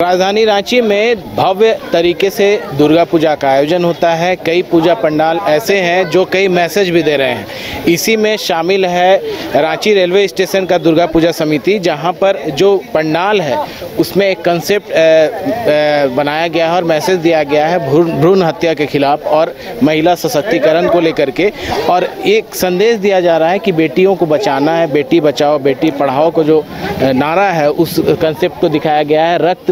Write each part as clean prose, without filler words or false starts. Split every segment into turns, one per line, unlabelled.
राजधानी रांची में भव्य तरीके से दुर्गा पूजा का आयोजन होता है। कई पूजा पंडाल ऐसे हैं जो कई मैसेज भी दे रहे हैं। इसी में शामिल है रांची रेलवे स्टेशन का दुर्गा पूजा समिति, जहां पर जो पंडाल है उसमें एक कंसेप्ट बनाया गया है और मैसेज दिया गया है भ्रूण हत्या के खिलाफ और महिला सशक्तिकरण को लेकर के, और एक संदेश दिया जा रहा है कि बेटियों को बचाना है, बेटी बचाओ बेटी पढ़ाओ को जो नारा है उस कंसेप्ट को दिखाया गया है। रक्त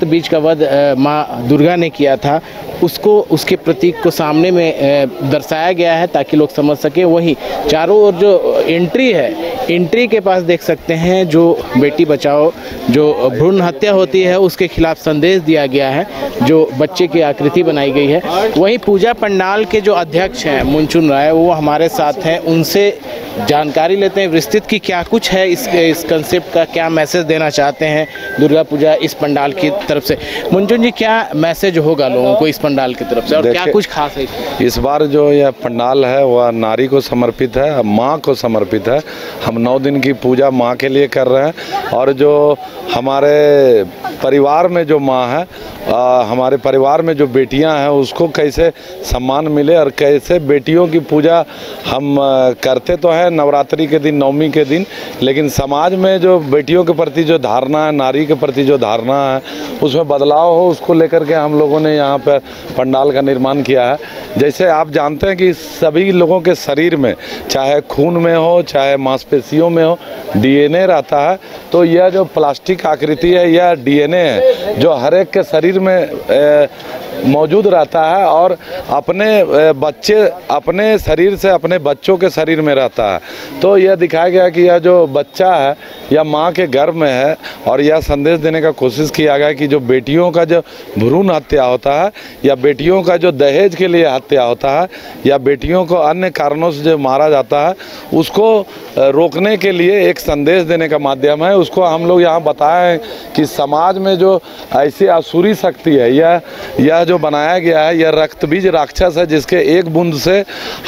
बीज का वध माँ दुर्गा ने किया था, उसको उसके प्रतीक को सामने में दर्शाया गया है ताकि लोग समझ सके। वहीं चारों ओर जो एंट्री है, एंट्री के पास देख सकते हैं जो बेटी बचाओ जो भ्रूण हत्या होती है उसके खिलाफ संदेश दिया गया है, जो बच्चे की आकृति बनाई गई है। वहीं पूजा पंडाल के जो अध्यक्ष हैं मुनचुन राय, वो हमारे साथ हैं, उनसे जानकारी लेते हैं विस्तृत कि क्या कुछ है इस कंसेप्ट का, क्या मैसेज देना चाहते हैं दुर्गा पूजा इस पंडाल की तरफ से। मुनचुन जी, क्या मैसेज होगा लोगों को इस पंडाल की तरफ से और क्या कुछ खास है
इस बार? जो यह पंडाल है वह नारी को समर्पित है, माँ को समर्पित है। हम 9 दिन की पूजा माँ के लिए कर रहे हैं और जो हमारे परिवार में जो माँ है, हमारे परिवार में जो बेटियां हैं उसको कैसे सम्मान मिले और कैसे बेटियों की पूजा हम करते तो हैं नवरात्रि के दिन, नवमी के दिन, लेकिन समाज में जो बेटियों के प्रति जो धारणा है, नारी के प्रति जो धारणा है उसमें बदलाव हो, उसको लेकर के हम लोगों ने यहाँ पर पंडाल का निर्माण किया है। जैसे आप जानते हैं कि सभी लोगों के शरीर में, चाहे खून में हो चाहे मांसपेशियों में हो, डीएनए रहता है। तो यह जो प्लास्टिक आकृति है यह डीएनए है जो हर एक के शरीर में मौजूद रहता है और अपने शरीर से अपने बच्चों के शरीर में रहता है। तो यह दिखाया गया कि यह जो बच्चा है यह माँ के गर्भ में है और यह संदेश देने का कोशिश किया गया कि जो बेटियों का जो भ्रूण हत्या होता है या बेटियों का जो दहेज के लिए हत्या होता है या बेटियों को अन्य कारणों से जो मारा जाता है उसको रोकने के लिए एक संदेश देने का माध्यम है। उसको हम लोग यहाँ बताएं कि समाज में जो ऐसी आसुरी शक्ति है, यह जो बनाया गया है यह रक्तबीज राक्षस है, जिसके एक बूंद से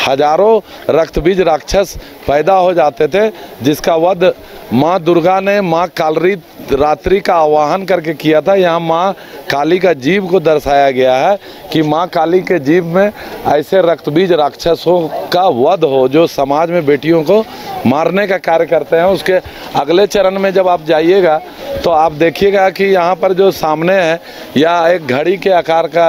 हजारों रक्तबीज राक्षस पैदा हो जाते थे, जिसका वध माँ दुर्गा ने माँ कालरात्रि का आवाहन करके किया था। यहाँ माँ काली का जीव को दर्शाया गया है कि माँ काली के जीव में ऐसे रक्तबीज राक्षसों का वध हो जो समाज में बेटियों को मारने का कार्य करते हैं। उसके अगले चरण में जब आप जाइएगा तो आप देखिएगा कि यहाँ पर जो सामने है या एक घड़ी के आकार का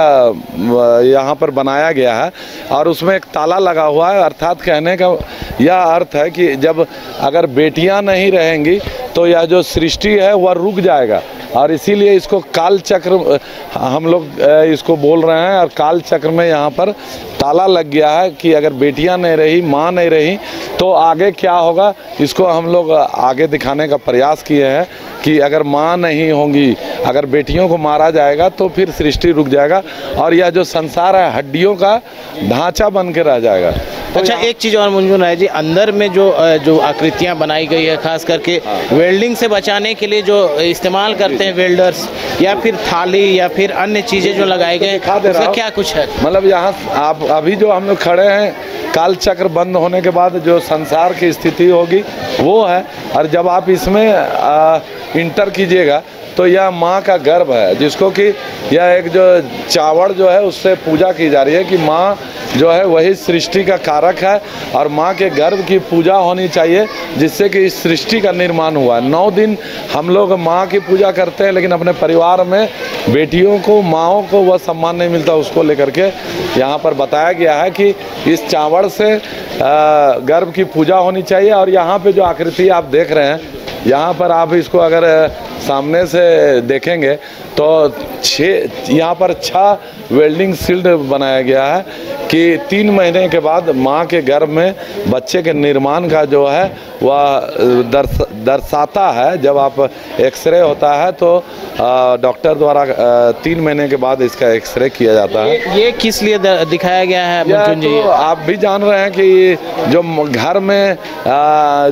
यहाँ पर बनाया गया है और उसमें एक ताला लगा हुआ है। अर्थात कहने का यह अर्थ है कि जब अगर बेटियाँ नहीं रहेंगी तो यह जो सृष्टि है वह रुक जाएगा और इसीलिए इसको काल चक्र हम लोग इसको बोल रहे हैं। और काल चक्र में यहाँ पर ताला लग गया है कि अगर बेटियां नहीं रही, माँ नहीं रही तो आगे क्या होगा, इसको हम लोग आगे दिखाने का प्रयास किए हैं कि अगर माँ नहीं होंगी, अगर बेटियों को मारा जाएगा तो फिर सृष्टि रुक जाएगा और यह जो संसार है हड्डियों का ढांचा बन के रह जाएगा। तो
अच्छा, एक चीज़ और मुनचुन राय जी, अंदर में जो आकृतियाँ बनाई गई है खास करके वेल्डिंग से बचाने के लिए जो इस्तेमाल करते हैं वेल्डर्स, या फिर थाली या फिर अन्य चीज़ें जो लगाई गई, उसका क्या कुछ है?
मतलब यहाँ आप अभी जो हम लोग खड़े हैं, काल चक्र बंद होने के बाद जो संसार की स्थिति होगी वो है। और जब आप इसमें इंटर कीजिएगा तो यह माँ का गर्भ है, जिसको कि यह एक जो चावड़ जो है उससे पूजा की जा रही है कि माँ जो है वही सृष्टि का कारक है और माँ के गर्भ की पूजा होनी चाहिए, जिससे कि इस सृष्टि का निर्माण हुआ है। 9 दिन हम लोग माँ की पूजा करते हैं, लेकिन अपने परिवार में बेटियों को, माँओं को वह सम्मान नहीं मिलता, उसको लेकर के यहाँ पर बताया गया है कि इस चावड़ से गर्भ की पूजा होनी चाहिए। और यहाँ पे जो आकृति आप देख रहे हैं, यहाँ पर आप इसको अगर सामने से देखेंगे तो यहाँ पर 6 वेल्डिंग शील्ड बनाया गया है कि 3 महीने के बाद माँ के गर्भ में बच्चे के निर्माण का जो है वह दर्शाता है। जब आप एक्सरे होता है तो डॉक्टर द्वारा 3 महीने के बाद इसका एक्सरे किया जाता है।
ये किस लिए दिखाया गया है मुनचुन जी?
तो आप भी जान रहे हैं कि जो घर में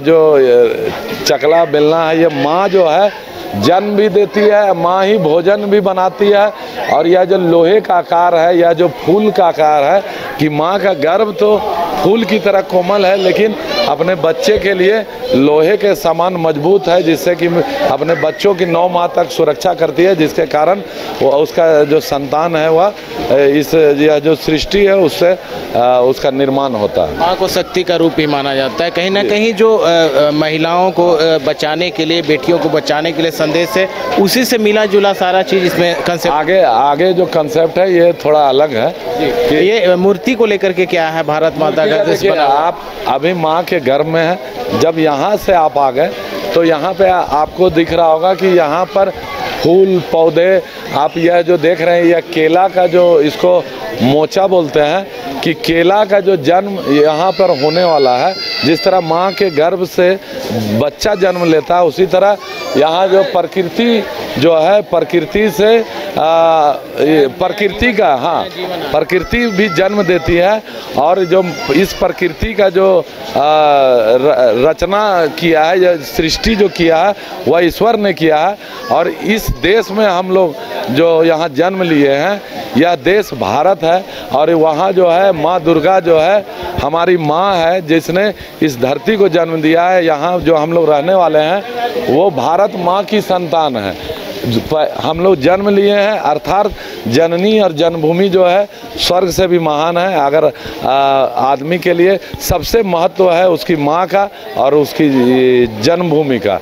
जो चकला बेलना है, ये माँ जो है जन्म भी देती है, माँ ही भोजन भी बनाती है। और यह जो लोहे का आकार है या जो फूल का आकार है कि माँ का गर्भ तो फूल की तरह कोमल है, लेकिन अपने बच्चे के लिए लोहे के समान मजबूत है, जिससे कि अपने बच्चों की 9 माह तक सुरक्षा करती है, जिसके कारण वो उसका जो संतान है वह इस यह जो सृष्टि है उससे उसका निर्माण होता है।
माँ को शक्ति का रूप ही माना जाता है। कहीं ना कहीं जो महिलाओं को बचाने के लिए, बेटियों को बचाने के लिए संदेश है, उसी से मिला जुला सारा चीज़ इसमें कंसेप्ट।
आगे जो कंसेप्ट है ये थोड़ा अलग है
कि ये मूर्ति को लेकर के क्या है, भारत माता का
देखिए, आप अभी माँ के गर्भ में है, जब यहाँ से आप आ गए तो यहाँ पे आपको दिख रहा होगा कि यहाँ पर फूल पौधे, आप यह जो देख रहे हैं यह केला का जो इसको मोचा बोलते हैं, कि केला का जो जन्म यहाँ पर होने वाला है, जिस तरह माँ के गर्भ से बच्चा जन्म लेता है, उसी तरह यहाँ जो प्रकृति जो है, प्रकृति से प्रकृति का प्रकृति भी जन्म देती है। और जो इस प्रकृति का जो रचना किया है, या सृष्टि जो किया है वह ईश्वर ने किया है। और इस देश में हम लोग जो यहाँ जन्म लिए हैं, यह देश भारत है, और वहाँ जो है माँ दुर्गा जो है हमारी माँ है, जिसने इस धरती को जन्म दिया है। यहाँ जो हम लोग रहने वाले हैं वो भारत माँ की संतान है। हम लोग जन्म लिए हैं, अर्थात जननी और जन्मभूमि जो है स्वर्ग से भी महान है। अगर आदमी के लिए सबसे महत्व है उसकी माँ का और उसकी जन्मभूमि का।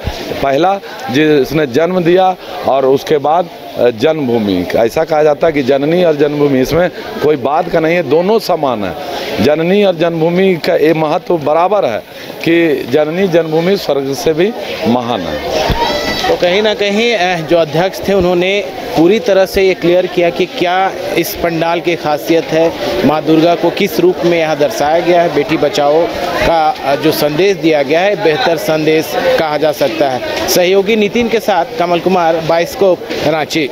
पहला जिसने जन्म दिया और उसके बाद जन्मभूमि। ऐसा कहा जाता है कि जननी और जन्मभूमि, इसमें कोई बात का नहीं है, दोनों समान है। जननी और जन्मभूमि का ये महत्व बराबर है कि जननी जन्मभूमि स्वर्ग से भी महान है।
तो कहीं ना कहीं जो अध्यक्ष थे उन्होंने पूरी तरह से ये क्लियर किया कि क्या इस पंडाल की खासियत है, माँ दुर्गा को किस रूप में यहाँ दर्शाया गया है। बेटी बचाओ का जो संदेश दिया गया है, बेहतर संदेश कहा जा सकता है। सहयोगी नितिन के साथ कमल कुमार, बाइस्कोप, रांची।